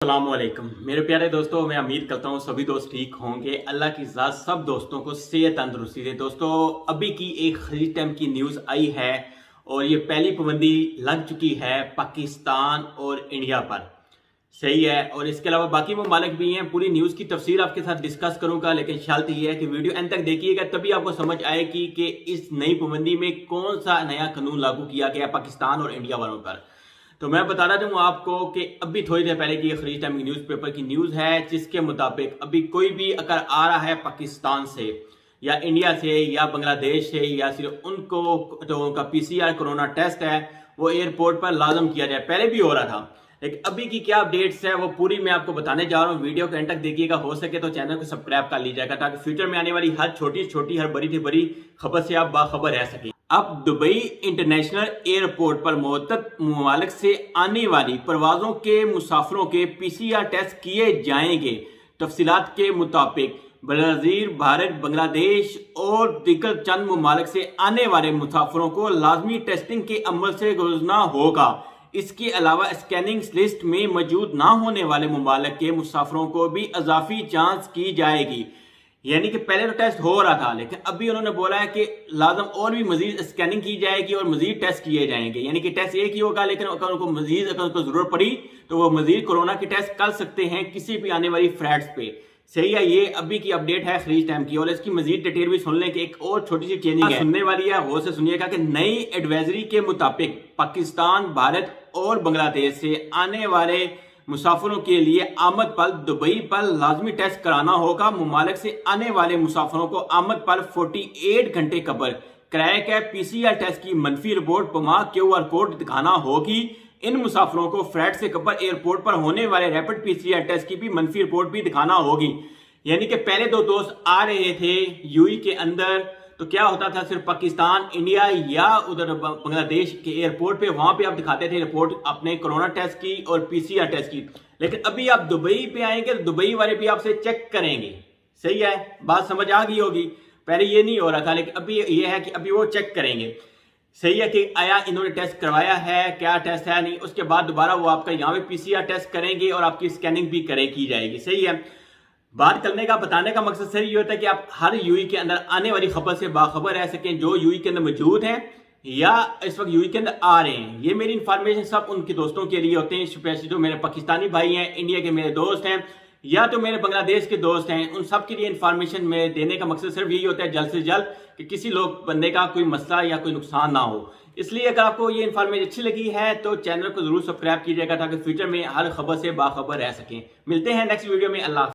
अस्सलामुअलैकुम मेरे प्यारे दोस्तों, मैं उम्मीद करता हूँ सभी दोस्त ठीक होंगे। अल्लाह की ज़ात सब दोस्तों को सेहत तंदुरुस्ती दे। दोस्तों, अभी की एक खरीद टाइम की न्यूज़ आई है और ये पहली पाबंदी लग चुकी है पाकिस्तान और इंडिया पर। सही है, और इसके अलावा बाकी ममालिक भी हैं। पूरी न्यूज़ की तफसीर आपके साथ डिस्कस करूंगा, लेकिन शर्त ये है कि वीडियो एंड तक देखिएगा, तभी आपको समझ आएगी कि इस नई पाबंदी में कौन सा नया कानून लागू किया गया पाकिस्तान और इंडिया वालों पर। तो मैं बताना चाहूँ आपको कि अभी थोड़ी देर पहले की खरीद टाइम न्यूज़पेपर की न्यूज़ है, जिसके मुताबिक अभी कोई भी अगर आ रहा है पाकिस्तान से या इंडिया से या बांग्लादेश से, या सिर्फ उनको जो उनका पीसीआर कोरोना टेस्ट है वो एयरपोर्ट पर लाजम किया जाए। पहले भी हो रहा था, लेकिन अभी की क्या अपडेट्स है वो पूरी मैं आपको बताने जा रहा हूँ। वीडियो को एंड तक देखिएगा, हो सके तो चैनल को सब्सक्राइब कर लीजिएगा, ताकि फ्यूचर में आने वाली हर छोटी छोटी हर बड़ी से बड़ी खबर से आप बाखबर रह सकें। अब दुबई इंटरनेशनल एयरपोर्ट पर मुतअद्दिद ममालिक से आने वाली परवाजों के मुसाफिरों के पीसीआर टेस्ट किए जाएंगे। तफसीलात के मुताबिक ब्राजील, भारत, बांग्लादेश और दीगर चंद ममालिक से आने वाले मुसाफिरों को लाजमी टेस्टिंग के अमल से गुजरना होगा। इसके अलावा स्कैनिंग लिस्ट में मौजूद ना होने वाले ममालिक के मुसाफिरों को भी इजाफी जांच की जाएगी। यानी कि पहले तो टेस्ट हो रहा था, लेकिन अभी उन्होंने बोला है कि लाजम और भी मजीद स्कैनिंग की जाएगी और मजीद टेस्ट किए जाएंगे। यानी कि टेस्ट एक ही होगा, लेकिन अगर उनको मजीद अगर उनको जरूरत पड़ी तो वो मजीद कोरोना के टेस्ट कर सकते हैं किसी भी आने वाली फ्लाइट्स पे। सही है, ये अभी की अपडेट है खरीद टाइम की, और इसकी मजीद डिटेल भी सुन लें कि एक और छोटी सी चेंजिंग है सुनने वाली है। वो से सुनिएगा कि नई एडवाइजरी के मुताबिक पाकिस्तान, भारत और बांग्लादेश से आने वाले मुसाफिरों के लिए आमद पर दुबई पर लाजमी टेस्ट कराना होगा। ममालिक से आने वाले मुसाफिरों को आमद पर 48 घंटे कबल कराए गए पीसीआर टेस्ट की मनफी रिपोर्ट बमा क्यूआर कोड दिखाना होगी। इन मुसाफिरों को फ्लाइट से कबल एयरपोर्ट पर होने वाले रैपिड पीसीआर टेस्ट की भी मनफी रिपोर्ट भी दिखाना होगी। यानी कि पहले दो दोस्त आ रहे थे यूएई के अंदर, तो क्या होता था, सिर्फ पाकिस्तान, इंडिया या उधर बांग्लादेश के एयरपोर्ट पे वहां पे आप दिखाते थे रिपोर्ट अपने कोरोना टेस्ट की और पीसीआर टेस्ट की। लेकिन अभी आप दुबई पे आएंगे तो दुबई वाले भी आपसे चेक करेंगे। सही है, बात समझ आ गई होगी। पहले ये नहीं हो रहा था, लेकिन अभी ये है कि अभी वो चेक करेंगे। सही है कि आया इन्होंने टेस्ट करवाया है, क्या टेस्ट है नहीं, उसके बाद दोबारा वो आपका यहाँ पे पीसीआर टेस्ट करेंगे और आपकी स्कैनिंग भी की जाएगी। सही है, बात करने का बताने का मकसद सर ये होता है कि आप हर यूएई के अंदर आने वाली खबर से बाखबर रह सकें, जो यूएई के अंदर मौजूद हैं या इस वक्त यूएई के अंदर आ रहे हैं। ये मेरी इंफॉर्मेशन सब उनके दोस्तों के लिए होते हैं, स्पेशली जो मेरे पाकिस्तानी भाई हैं, इंडिया के मेरे दोस्त हैं या तो मेरे बांग्लादेश के दोस्त हैं, उन सब के लिए इंफॉर्मेशन में देने का मकसद सिर्फ यही होता है जल्द से जल्द कि किसी लोग बंदे का कोई मसला या कोई नुकसान ना हो। इसलिए अगर आपको ये इन्फॉर्मेशन अच्छी लगी है तो चैनल को जरूर सब्सक्राइब कीजिएगा, ताकि फ्यूचर में हर खबर से बाखबर रह सकें। मिलते हैं नेक्स्ट वीडियो में। अल्लाह।